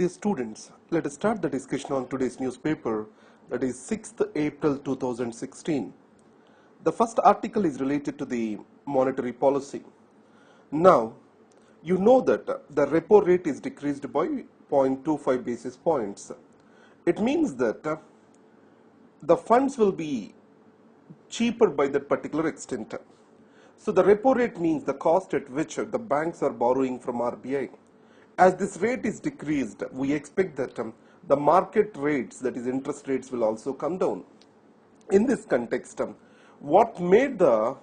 Dear students, let us start the discussion on today's newspaper, that is 6th April 2016. The first article is related to the monetary policy. Now, you know that the repo rate is decreased by 0.25 basis points. It means that the funds will be cheaper by that particular extent. So the repo rate means the cost at which the banks are borrowing from RBI. As this rate is decreased, we expect that the market rates, that is interest rates, will also come down. In this context, what made the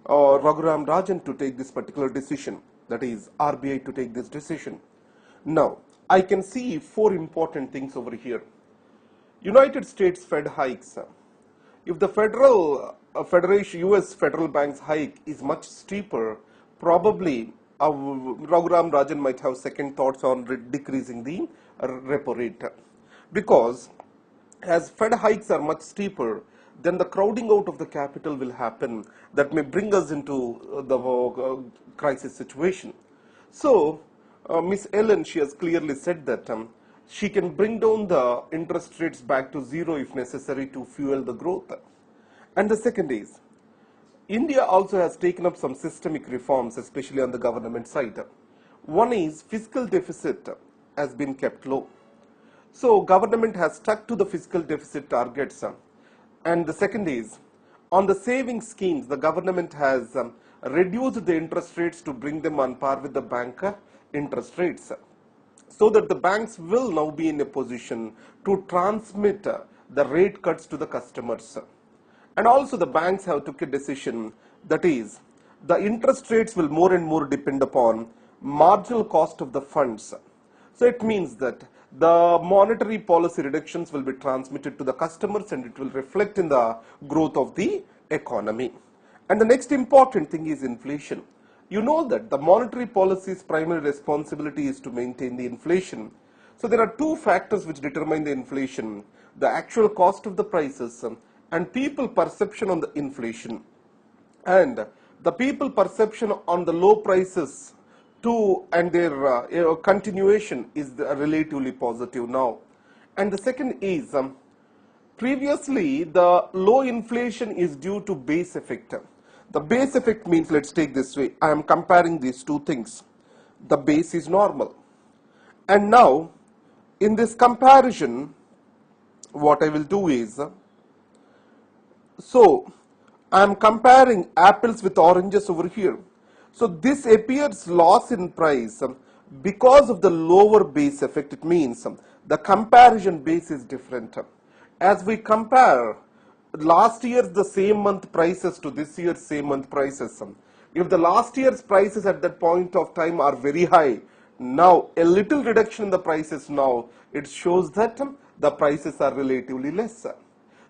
Raghuram Rajan to take this particular decision, that is RBI to take this decision? Now, I can see four important things over here. United States Fed hikes. If the Federation US Federal Bank's hike is much steeper, probably Raghuram Rajan might have second thoughts on decreasing the repo rate, because as Fed hikes are much steeper, then the crowding out of the capital will happen that may bring us into the crisis situation. So Miss Ellen, she has clearly said that she can bring down the interest rates back to zero if necessary to fuel the growth. And the second is, India also has taken up some systemic reforms, especially on the government side. One is fiscal deficit has been kept low. So government has stuck to the fiscal deficit targets. And the second is, on the saving schemes, the government has reduced the interest rates to bring them on par with the bank interest rates, so that the banks will now be in a position to transmit the rate cuts to the customers. And also the banks have took a decision, that is, the interest rates will more and more depend upon marginal cost of the funds. So it means that the monetary policy reductions will be transmitted to the customers and it will reflect in the growth of the economy. And the next important thing is inflation. You know that the monetary policy's primary responsibility is to maintain the inflation. So there are two factors which determine the inflation: the actual cost of the prices and people perception on the inflation. And the people perception on the low prices too and their continuation is relatively positive now. And the second is, previously the low inflation is due to base effect. The base effect means, let's take this way, I am comparing these two things. The base is normal, and now in this comparison what I will do is, so I am comparing apples with oranges over here. So this appears loss in price because of the lower base effect. It means the comparison base is different. As we compare last year's the same month prices to this year's same month prices, if the last year's prices at that point of time are very high, now a little reduction in the prices now, it shows that the prices are relatively less.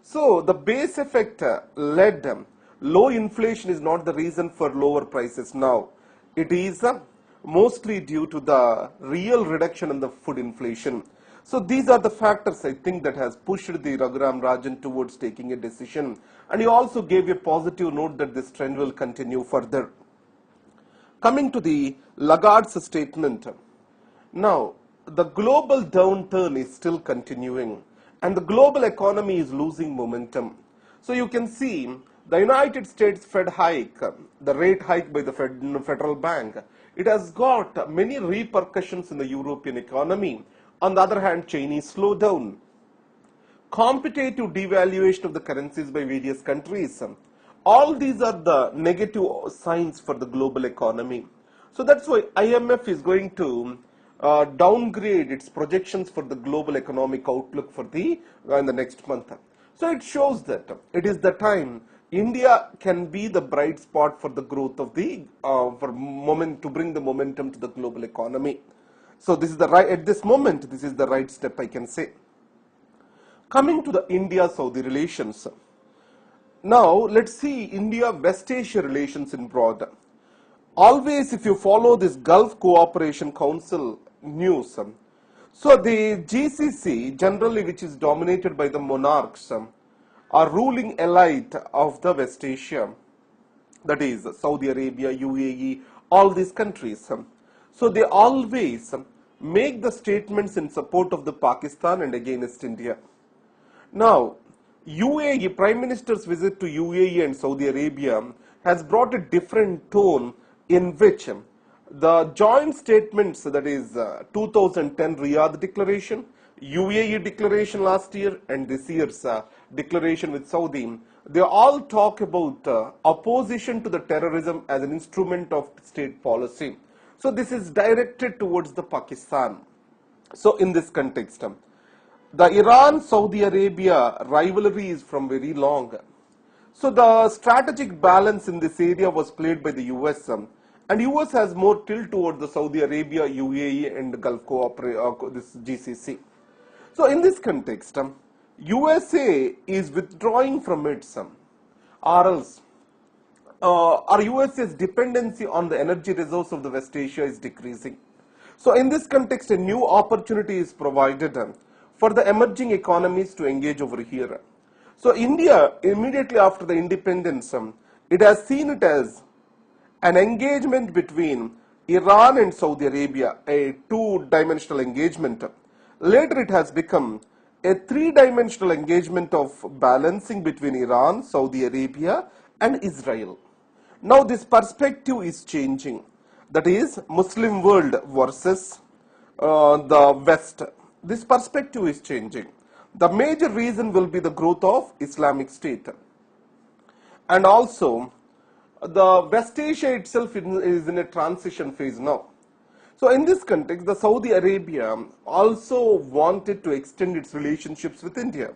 So the base effect led low inflation is not the reason for lower prices now. It is mostly due to the real reduction in the food inflation. So these are the factors, I think, that has pushed the Raghuram Rajan towards taking a decision. And he also gave a positive note that this trend will continue further. Coming to the Lagarde's statement. Now, the global downturn is still continuing, and the global economy is losing momentum. So you can see the United States Fed hike, the rate hike by the Federal Bank, it has got many repercussions in the European economy. On the other hand, Chinese slowdown, competitive devaluation of the currencies by various countries, all these are the negative signs for the global economy. So that's why IMF is going to downgrade its projections for the global economic outlook for the in the next month. So it shows that it is the time India can be the bright spot for the growth of the to bring the momentum to the global economy. So this is the right, at this moment, this is the right step, I can say. Coming to the India-Saudi relations. Now let's see India-West Asia relations in broad. Always, if you follow this Gulf Cooperation Council news, so the GCC, generally which is dominated by the monarchs, are ruling elite of the West Asia, that is Saudi Arabia, UAE, all these countries. So they always make the statements in support of the Pakistan and against India. Now, UAE, Prime Minister's visit to UAE and Saudi Arabia has brought a different tone in which the joint statements, that is 2010 Riyadh Declaration, UAE Declaration last year and this year's declaration with Saudi, they all talk about opposition to the terrorism as an instrument of state policy. So this is directed towards the Pakistan. So in this context, the Iran-Saudi Arabia rivalry is from very long. So the strategic balance in this area was played by the US, and US has more tilt towards the Saudi Arabia, UAE and Gulf this GCC. So in this context, USA is withdrawing from its or else our USA's dependency on the energy resource of the West Asia is decreasing. So in this context, a new opportunity is provided for the emerging economies to engage over here. So India, immediately after the independence, it has seen it as an engagement between Iran and Saudi Arabia, a two-dimensional engagement. Later it has become a three-dimensional engagement of balancing between Iran, Saudi Arabia and Israel. Now this perspective is changing. That is Muslim world versus the West. This perspective is changing. The major reason will be the growth of Islamic State. And also, the West Asia itself is in a transition phase now. So in this context, the Saudi Arabia also wanted to extend its relationships with India.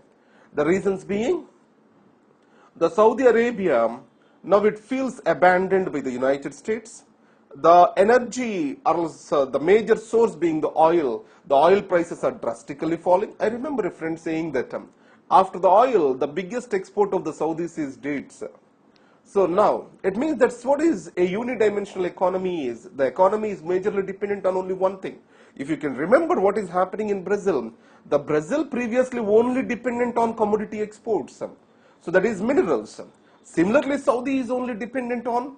The reasons being, the Saudi Arabia, now it feels abandoned by the United States. The energy, or the major source being the oil prices are drastically falling. I remember a friend saying that after the oil, the biggest export of the Saudis is dates. So now, it means that's what is a unidimensional economy is. The economy is majorly dependent on only one thing. If you can remember what is happening in Brazil, the Brazil previously only dependent on commodity exports. So that is minerals. Similarly, Saudi is only dependent on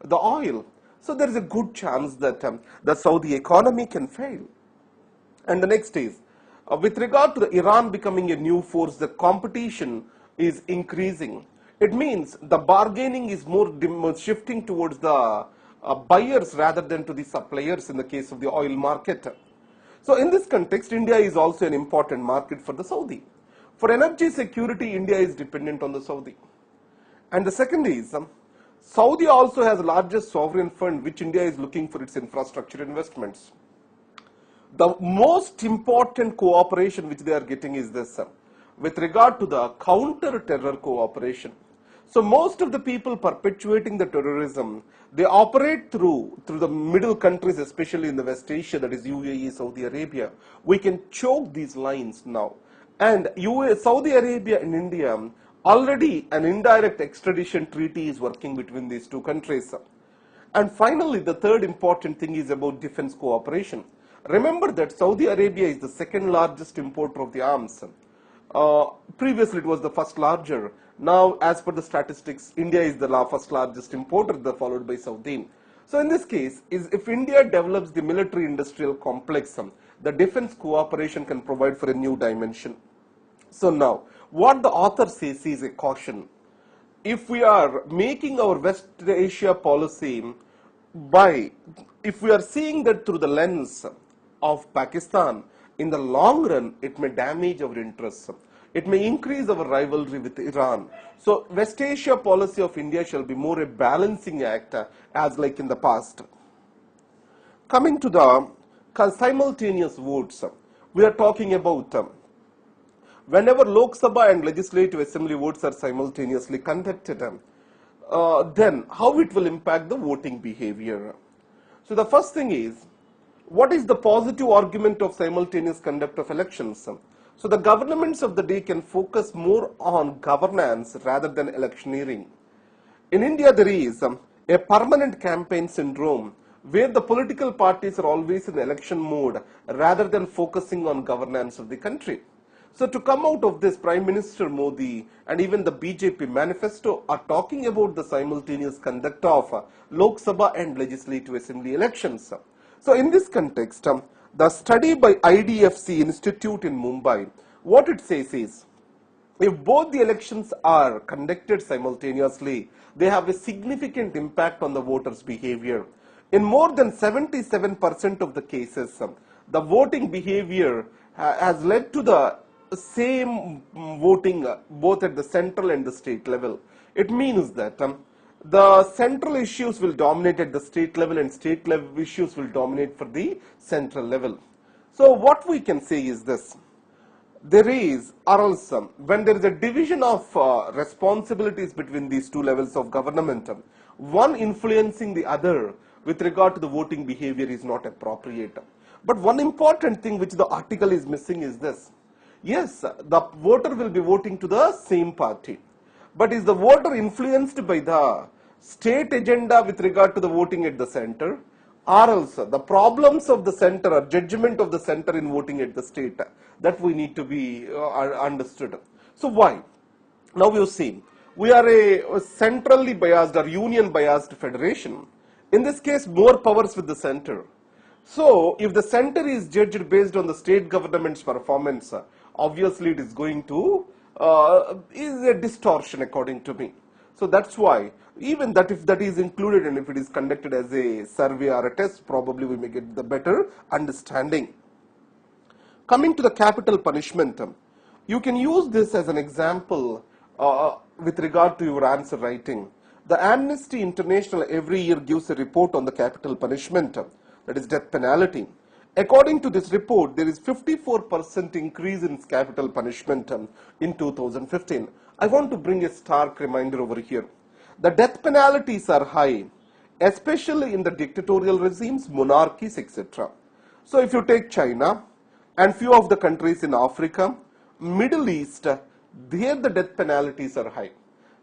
the oil. So there is a good chance that the Saudi economy can fail. And the next is, with regard to the Iran becoming a new force, the competition is increasing. It means the bargaining is more shifting towards the buyers rather than to the suppliers in the case of the oil market. So in this context, India is also an important market for the Saudi. For energy security, India is dependent on the Saudi. And the second is, Saudi also has the largest sovereign fund which India is looking for its infrastructure investments. The most important cooperation which they are getting is this, with regard to the counter-terror cooperation. So most of the people perpetuating the terrorism, they operate through the middle countries, especially in the West Asia, that is UAE, Saudi Arabia. We can choke these lines now. And Saudi Arabia and India, already an indirect extradition treaty is working between these two countries. And finally, the third important thing is about defense cooperation. Remember that Saudi Arabia is the second largest importer of the arms. Previously, it was the first larger. Now, as per the statistics, India is the first largest importer, followed by Saudi. So, in this case, if India develops the military-industrial complex, the defense cooperation can provide for a new dimension. So now, what the author says is a caution. If we are making our West Asia policy if we are seeing that through the lens of Pakistan, in the long run, it may damage our interests. It may increase our rivalry with Iran. So, West Asia policy of India shall be more a balancing act as like in the past. Coming to the simultaneous votes, we are talking about whenever Lok Sabha and Legislative Assembly votes are simultaneously conducted, then how it will impact the voting behavior. So the first thing is, what is the positive argument of simultaneous conduct of elections? So the governments of the day can focus more on governance rather than electioneering. In India, there is a permanent campaign syndrome where the political parties are always in election mode rather than focusing on governance of the country. So to come out of this, Prime Minister Modi and even the BJP manifesto are talking about the simultaneous conduct of Lok Sabha and Legislative Assembly elections. So in this context, The study by IDFC Institute in Mumbai, what it says is, if both the elections are conducted simultaneously, they have a significant impact on the voters' behavior. In more than 77% of the cases, the voting behavior has led to the same voting both at the central and the state level. It means that the central issues will dominate at the state level and state level issues will dominate for the central level. So what we can say is this: there is, or else when there is a division of responsibilities between these two levels of government, one influencing the other with regard to the voting behavior is not appropriate. But one important thing which the article is missing is this: yes, the voter will be voting to the same party, but is the voter influenced by the state agenda with regard to the voting at the center, or else the problems of the center or judgment of the center in voting at the state? That we need to be understood. So why? Now you see, we are a centrally biased or union biased federation. In this case, more powers with the center. So if the center is judged based on the state government's performance, obviously it is going to is a distortion according to me. So that's why, even that if that is included and if it is conducted as a survey or a test, probably we may get the better understanding. Coming to the capital punishment, you can use this as an example with regard to your answer writing. The Amnesty International every year gives a report on the capital punishment, that is death penalty. According to this report, there is 54% increase in capital punishment in 2015. I want to bring a stark reminder over here. The death penalties are high, especially in the dictatorial regimes, monarchies, etc. So if you take China and few of the countries in Africa, Middle East, there the death penalties are high.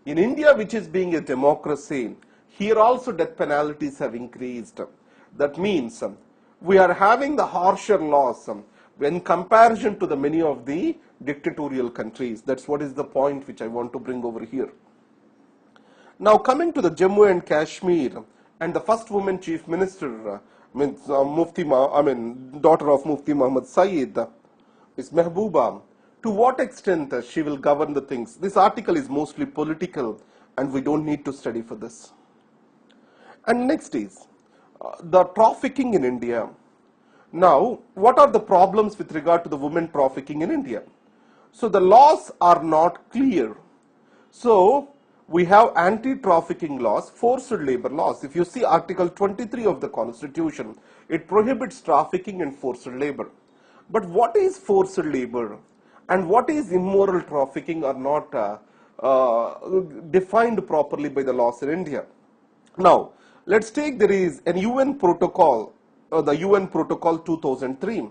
In India, which is being a democracy, here also death penalties have increased. That means we are having the harsher laws in comparison to the many of the dictatorial countries. That's what is the point which I want to bring over here. Now coming to the Jammu and Kashmir and the first woman chief minister, daughter of Mufti Muhammad Saeed, Ms. Mehbooba. To what extent she will govern the things? This article is mostly political and we don't need to study for this. And next is the trafficking in India. Now, what are the problems with regard to the women trafficking in India? So the laws are not clear. So we have anti-trafficking laws, forced labor laws. If you see Article 23 of the Constitution, it prohibits trafficking and forced labor. But what is forced labor and what is immoral trafficking are not defined properly by the laws in India. Now, let's take, there is an UN protocol, the UN Protocol 2003,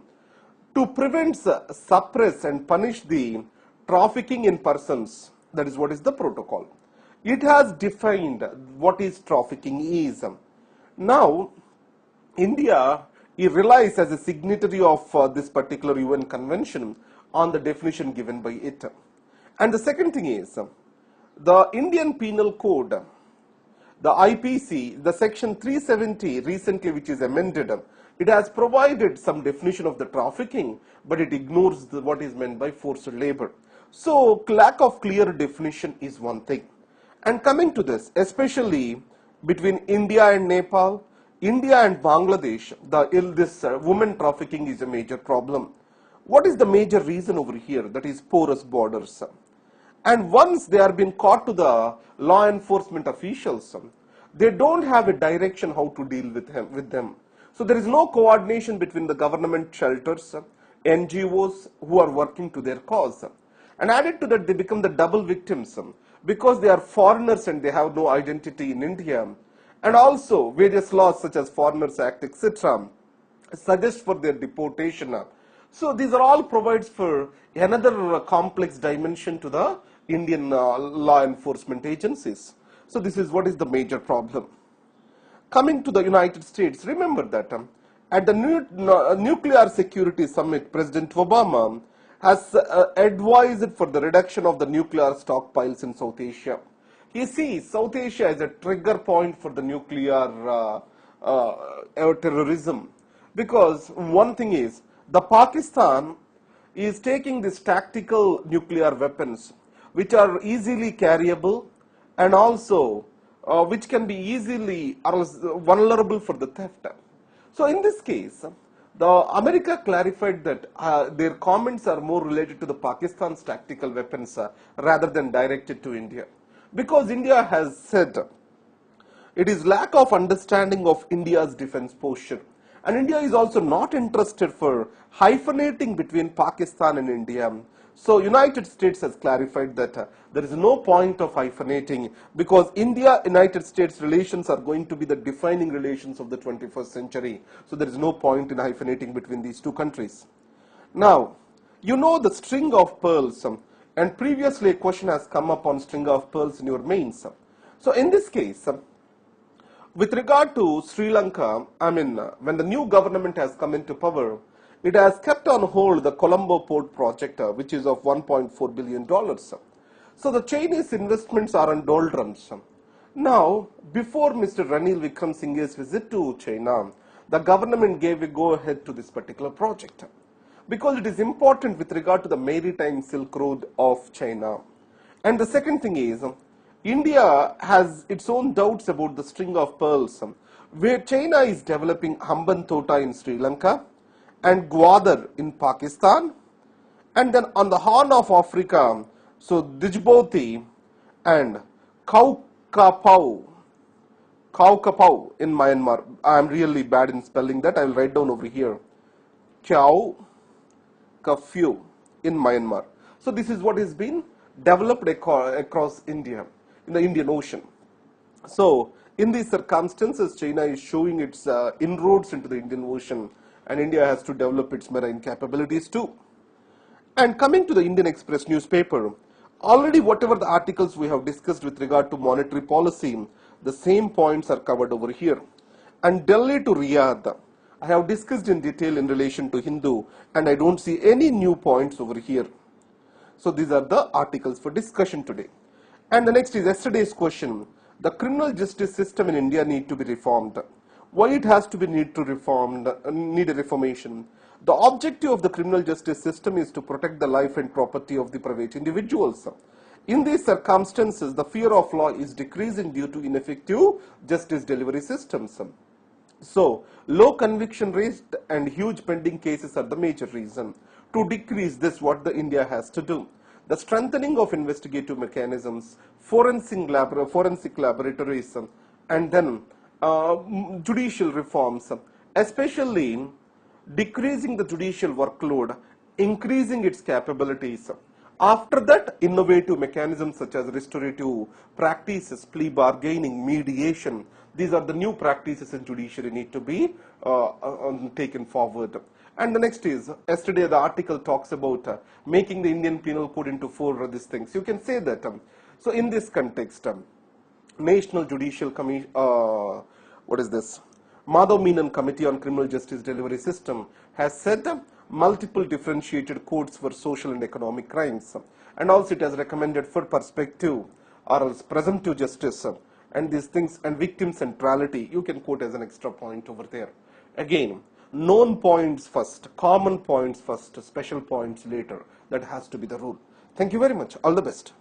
to prevent, suppress and punish the trafficking in persons. That is what is the protocol. It has defined what is trafficking is. Now, India relies as a signatory of this particular UN convention on the definition given by it. And the second thing is, the Indian Penal Code, the IPC, the section 370 recently which is amended, it has provided some definition of the trafficking, but it ignores what is meant by forced labor. So lack of clear definition is one thing. And coming to this, especially between India and Nepal, India and Bangladesh, this women trafficking is a major problem. What is the major reason over here? That is porous borders. And once they are being caught to the law enforcement officials, they don't have a direction how to deal with them. So there is no coordination between the government shelters, NGOs who are working to their cause. And added to that, they become the double victims because they are foreigners and they have no identity in India. And also various laws such as Foreigners Act, etc. suggest for their deportation. So these are all provides for another complex dimension to the Indian law enforcement agencies. So this is what is the major problem. Coming to the United States, remember that at the Nuclear Security Summit, President Obama has advised for the reduction of the nuclear stockpiles in South Asia. He sees South Asia as a trigger point for the nuclear terrorism. because one thing is the Pakistan is taking these tactical nuclear weapons which are easily carryable and also which can be easily or vulnerable for the theft. So in this case, the America clarified that their comments are more related to the Pakistan's tactical weapons rather than directed to India, because India has said it is lack of understanding of India's defense posture. And India is also not interested for hyphenating between Pakistan and India. So United States has clarified that there is no point of hyphenating, because India-United States relations are going to be the defining relations of the 21st century. So there is no point in hyphenating between these two countries. Now, you know the string of pearls, and previously a question has come up on string of pearls in your mains. So in this case, with regard to Sri Lanka, when the new government has come into power, it has kept on hold the Colombo port project, which is of $1.4 billion. So the Chinese investments are on doldrums. Now, before Mr. Ranil Wickremesinghe's visit to China, the government gave a go-ahead to this particular project, because it is important with regard to the maritime Silk Road of China. And the second thing is, India has its own doubts about the string of pearls, where China is developing Hambantota in Sri Lanka and Gwadar in Pakistan, and then on the Horn of Africa, so Djibouti and Kaukapau in Myanmar. I am really bad in spelling that. I will write down over here. Kaukapau in Myanmar. So this is what has been developed across India, in the Indian Ocean. So in these circumstances, China is showing its inroads into the Indian Ocean, and India has to develop its marine capabilities too. And coming to the Indian Express newspaper, already whatever the articles we have discussed with regard to monetary policy, the same points are covered over here. And Delhi to Riyadh, I have discussed in detail in relation to Hindu, and I don't see any new points over here. So these are the articles for discussion today. And the next is yesterday's question. The criminal justice system in India need to be reformed. Why it has to be need a reformation? The objective of the criminal justice system is to protect the life and property of the private individuals. In these circumstances, the fear of law is decreasing due to ineffective justice delivery systems. So, low conviction rate and huge pending cases are the major reason. To decrease this, what the India has to do? The strengthening of investigative mechanisms, forensic laboratories, and then judicial reforms, especially decreasing the judicial workload, increasing its capabilities. After that, innovative mechanisms such as restorative practices, plea bargaining, mediation, these are the new practices in judiciary need to be taken forward. And the next is, yesterday the article talks about making the Indian Penal Code into 4 these things. You can say that. So in this context, National Judicial Commission, Madhav Menon Committee on Criminal Justice Delivery System has said multiple differentiated codes for social and economic crimes, and also it has recommended for perspective or else presumptive justice, and these things, and victim centrality you can quote as an extra point over there. Again, known points first, common points first, special points later. That has to be the rule. Thank you very much. All the best.